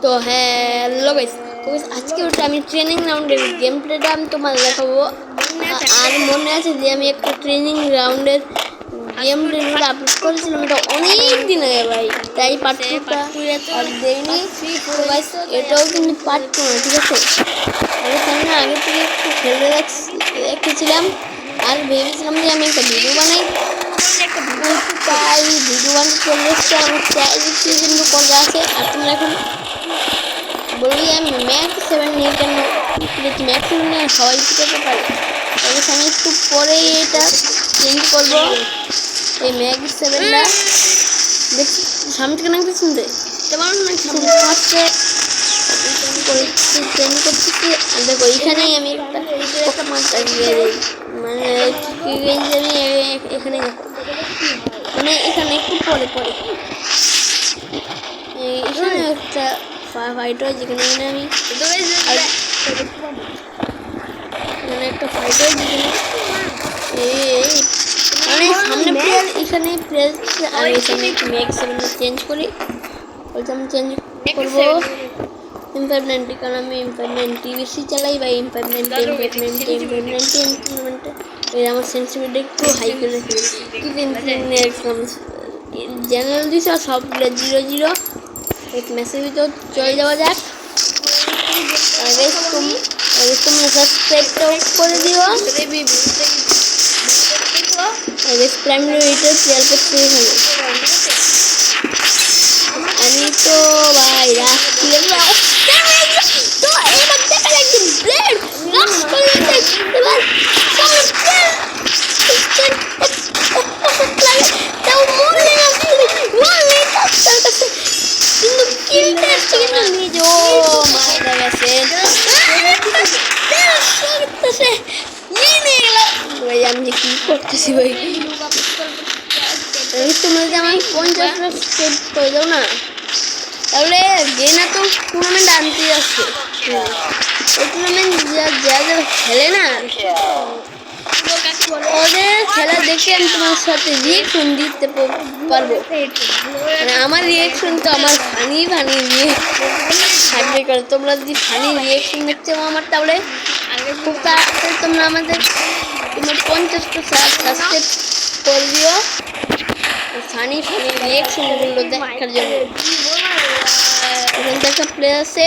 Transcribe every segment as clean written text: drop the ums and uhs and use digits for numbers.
তো hello guys, আজকে ওটা আমি ট্রেনিং রাউন্ডের গেম প্লেটা আমি তোমাদের দেখাবো। আর মনে আছে যে আমি একটা ট্রেনিং রাউন্ডের গেম প্লেটা আপলোড করেছিলাম, এটা অনেক দিন আগে ভাই, তাই পার্ট টুটা আর দেয়নি। তো গাইস এটাও কিন্তু পার্ট টু না, ঠিক আছে? আমি না আগে থেকে একটু খেলে রেখেছিলাম আর ভেবেছিলাম যে আমি একটা ভিডিও বানাই, তাই ভিডিও বানিয়ে চলে এসছে। আমার চ্যানেল কিন্তু করা আছে। আর তোমরা এখন বলবি আমি ম্যাক্স 7 নিয়ে কেন, ম্যাক্স 7 নিয়ে সবাই শিখাতে পারে। তবে আমি একটু পরেই এটা চেঞ্জ করবো, এই ম্যাক্স 7টা দেখছি সামনে থেকে নামতে শুনতে হচ্ছে চেঞ্জ করতেছি। আর দেখো এইখানেই আমি একটা মানে আমি এখানে মানে এখানে একটু পরে এখানে একটা ফাইট হয়, যেখানে আমি এখানে একটা ফাইট হয়, যেখানে মানে সামনে প্লেয়ার এখানে প্লেয়ার আর এখানে ম্যাক্স 7 চেঞ্জ করি। বলছি আমি চেঞ্জ করবো M590, কারণ আমি M590 বেশি চালাই বা M590 আমার সেন্সিটিভিটি একটু হাই করে রাখি। জেনারেল দিচ্ছে আর সবগুলো 0-0 এক মেসেজ ভিতর চলে যাওয়া যাক। তোমরা সাবস্ক্রাইবটাও করে দিও। প্রাইমারি প্লেয়ার করতে আমি তো ভাই আমি যে কি করতেছি ভাই, তোমরা যে আমার 50 সাবস্ক্রাইব করে দাও না, তাহলে গেনা তো টুর্নামেন্ট আনতে যাচ্ছে। ওই টুর্নামেন্ট যারা খেলে না, ওদের খেলা দেখে আমি তোমার সাথে রিয়েকশন দিতে পারবো। মানে আমার রিয়েকশন তো আমার ফানি দিয়ে থাকবে, কারণ তোমরা যদি ফানি রিয়েকশন দেখতে আমার, তাহলে খুব তাড়াতাড়ি তোমরা তোমার 50টা সাবস্ক্রাইব করে দিও ফানি রিয়েকশনগুলো দেখার জন্য। এখানে একটা প্লেয়ার আছে,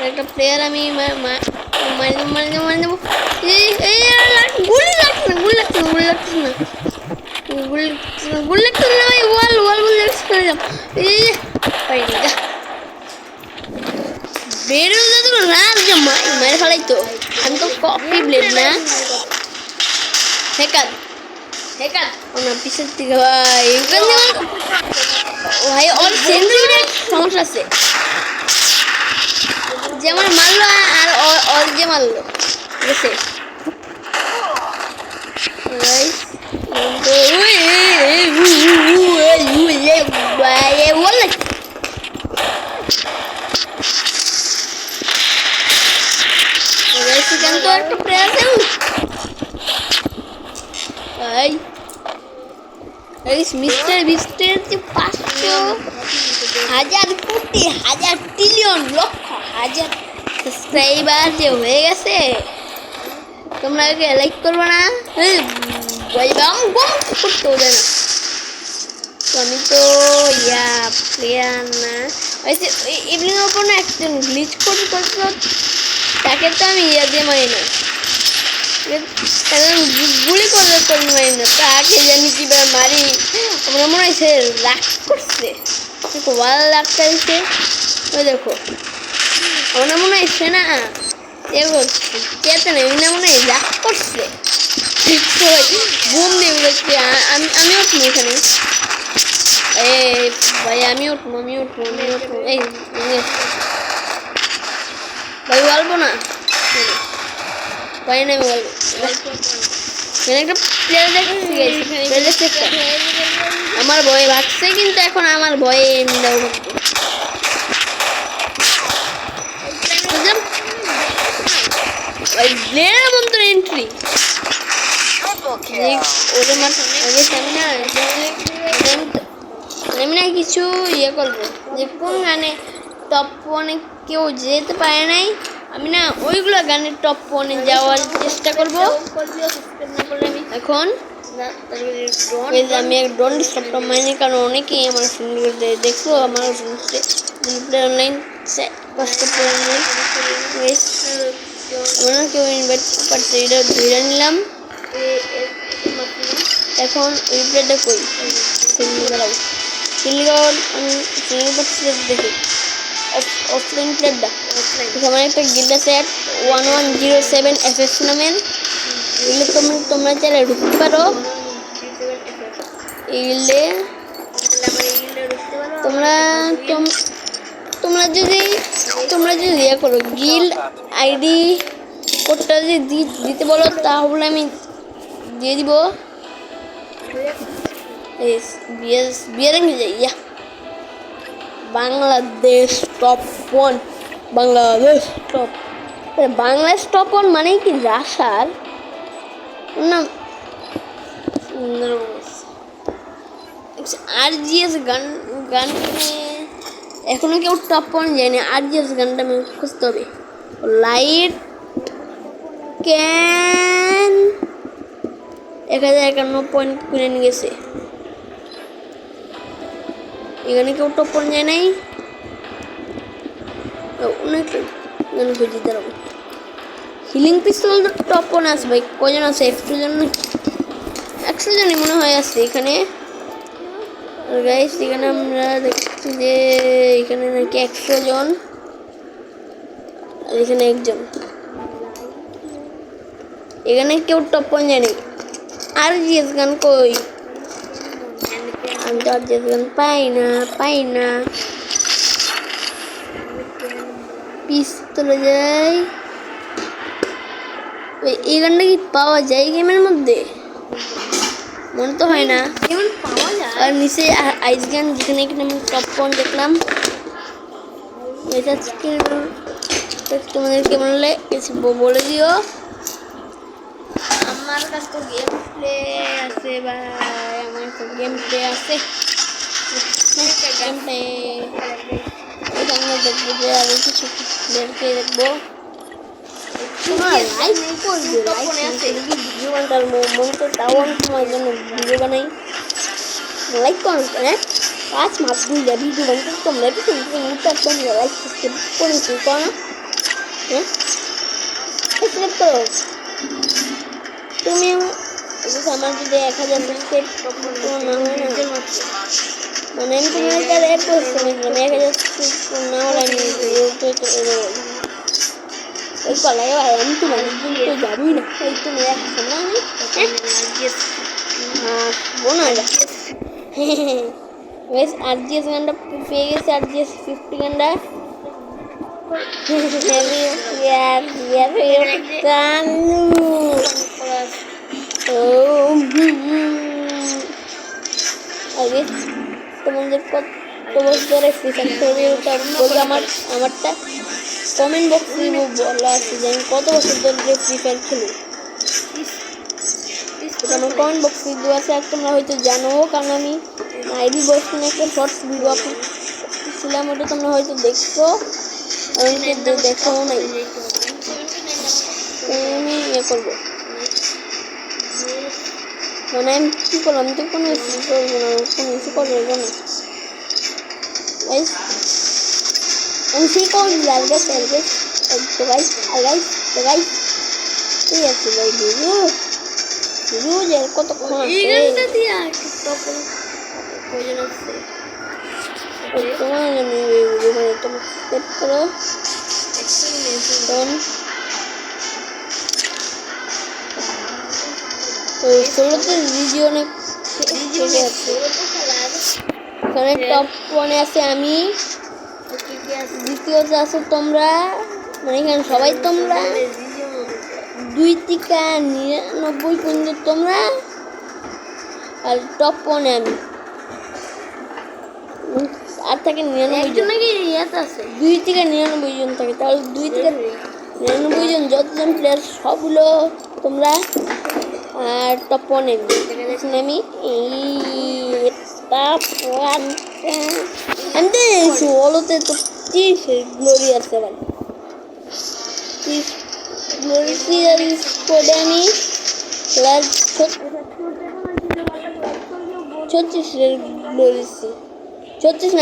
একটা প্লেয়ার আমি মারি দেবো। গুলি লাগছে না ভাই, ওয়াল বেরো তো রাত যে মেরে ফেলাই। তো আমি তো কপি ব্লেড না হ্যাকার ওনার পিছের থেকে ভাই ওর সেন্সিটিভ সমস্যা আছে, যে আমার মারলো আর ওর যে মারলো, ঠিক আছে? তো একটা প্লেয়ার আছে ভাই, মিস্টার বিস্টের যে 500,000 কোটি হাজার ট্রিলিয়ন লক্ষ হাজার সাবস্ক্রাইবার যে হয়ে গেছে, তোমরা আগে লাইক করবে না? করতে হবে না। তো আমি তো প্লেয়ার না, ইভিনিং ওপর না একজন গ্লিচ করছিল, তাকে তো আমি দিয়ে মারি না, গুলি করে মারি না, তাকে জানি কিভাবে মারি। আমরা মনে হয় সে রাগ করছে, ওয়াল রাগটা দিচ্ছে। ওই দেখো আমরা মনে হয় সে না কেতে না, মনে হয় রাগ করছে। বুম দিয়ে বলেছি আমি উঠবো এখানে। ভাই আমি উঠবো এই ভাই বলবো না ভাই, না আমি বলবো একটা প্লেয়ার দেখছি আমার ভয়ে ভাগছে, কিন্তু এখন আমার ভয়ে বন্ধুর এন্ট্রি ওদের মাঠে আগে আমি না কিছু ইয়ে করবো যে কোন গানে টপ ওয়ানে কেউ যেতে পারে নাই, আমি না ওইগুলো গানের টপ ওয়ানে যাওয়ার চেষ্টা করবো। এখন আমি এক ডোন্ট ডিস্টার্ব মাইনে, কারণ অনেকেই আমার ফ্রেন্ডগুলো দেখলো আমার ফ্রেন্ডসে অনলাইন কষ্ট করে আমরা কেউ ইনভাইট করছে, এটা ধরে নিলাম। এখন রিপ্লেটা করি দাঁড়াও আমি দেখি অফলাইন প্লেটটা আমার একটা গিল্ড আছে 1107 FF নামের, এগুলো তোমরা চাইলে ঢুকতে পারো। এই গিল্ডে তোমরা যদি ইয়ে করো গিল্ড আইডি কোডটা যদি দিতে বলো তাহলে আমি দিয়ে দিব। Bangladesh top one, Bangladesh top, Bangladesh top one মানে কি রাশার না RGS গান এখনো কেউ টপ ওয়ান যায়নি। RGS গানটা আমি খুঁজতে হবে। লাইট ক্যান 1051 পয়েন্ট কিনে নিয়ে গেছে। এখানে কেউ টপ ওয়ান যায় নাই, অনেক গান খুঁজে দাঁড়াবো। হিলিং পিস্তল তো টপ ওয়ান আছে ভাই, কজন আছে? 100 জনই মনে হয় আছে এখানে। গাইস এখানে আমরা দেখছি যে এখানে নাকি 100 জন, আর এখানে একজন। এখানে কেউ টপ ওয়ান জানি। RGS গান কই? আমি তো RGS গান পাই না। পিস্তলে যাই, এই গানটা কি পাওয়া যায় গেমের মধ্যে? মনে তো হয় না পাওয়া যায়। আর নিচে আইস গান, যেখানে আমি টপ ওয়ান দেখলাম। তোমাদের কেমন লাগে বলে দিও। আমার কাছে তো গেম প্লে আছে ভাই, আমার তো গেম প্লে আছে। গেম প্লে দেখবো যে আরো কিছু প্লেয়ারকে দেখবো। ভিডিও বানার মন তো তাও আমি তোমার জন্য ভিডিও বানাই। লাইক করো হ্যাঁ, 5 মাস 2 ভিডিও বানাতে তোমরা কি তোমরা লাইক সাবস্ক্রাইব করেছো করো হ্যাঁ, সাবস্ক্রাইব করো। তুমি আমার যদি 1000 সাবস্ক্রাইব না হয় না, মানে আমি তোমার তাহলে এক করছি, আমি 1000 সাবস্ক্রাইব না হলে আমি ওই কলাই ভাই আমি তোমার কিন্তু যাবই না। এই তুমি রাখছো না আমি বোনা বেশ। RGS গানটা পেয়ে গেছে, RGS 50 গানটা। তোমাদের কত বছর ধরে ফ্রি ফায়ার বলতে আমারটা কমেন্ট বক্সে বলা আছে যে আমি কত বছর ধরে ফ্রি ফায়ার খেলি। আমার কমেন্ট বক্সে দেওয়া আছে, আর তোমরা হয়তো জানো, কারণ আমি আইডি বয়স নিয়ে একটা শর্টস ভিডিও আপলোড ছিলাম, ওটা তোমরা হয়তো দেখছো, দেখাও নাই। আমি ইয়ে করবো মানে আমি কী করলাম, আমি তো কোনো কিছু করবো না, কোনো কিছু করবো না। আমি সেই করবো তো গাইস ঠিক আছে ভাই। রোজের কতক্ষণ আছে তোমার জন্য তোমার সেট করো। তো 16তে ভিডিও অনেক এখানে টপ ওয়ানে আছে আমি, দ্বিতীয়তে আছে তোমরা, মানে এখানে সবাই তোমরা 2 থেকে 99 পর্যন্ত তোমরা, আর টপ ওয়ানে আমি 8 থেকে 99 জন নাকি ইয়াতে আছে, 2 থেকে 99 জন থাকে। তাহলে 2 থেকে 99 জন যতজন প্লেয়ার সবগুলো তোমরা, আর টপ ওয়ানে আমি তারপর আমি তো ষোলোতে তো 30 গ্লোরি আছে মানে 30 গ্লোরি সিরিজ করে আমি প্লাস 36 গ্লোরি 36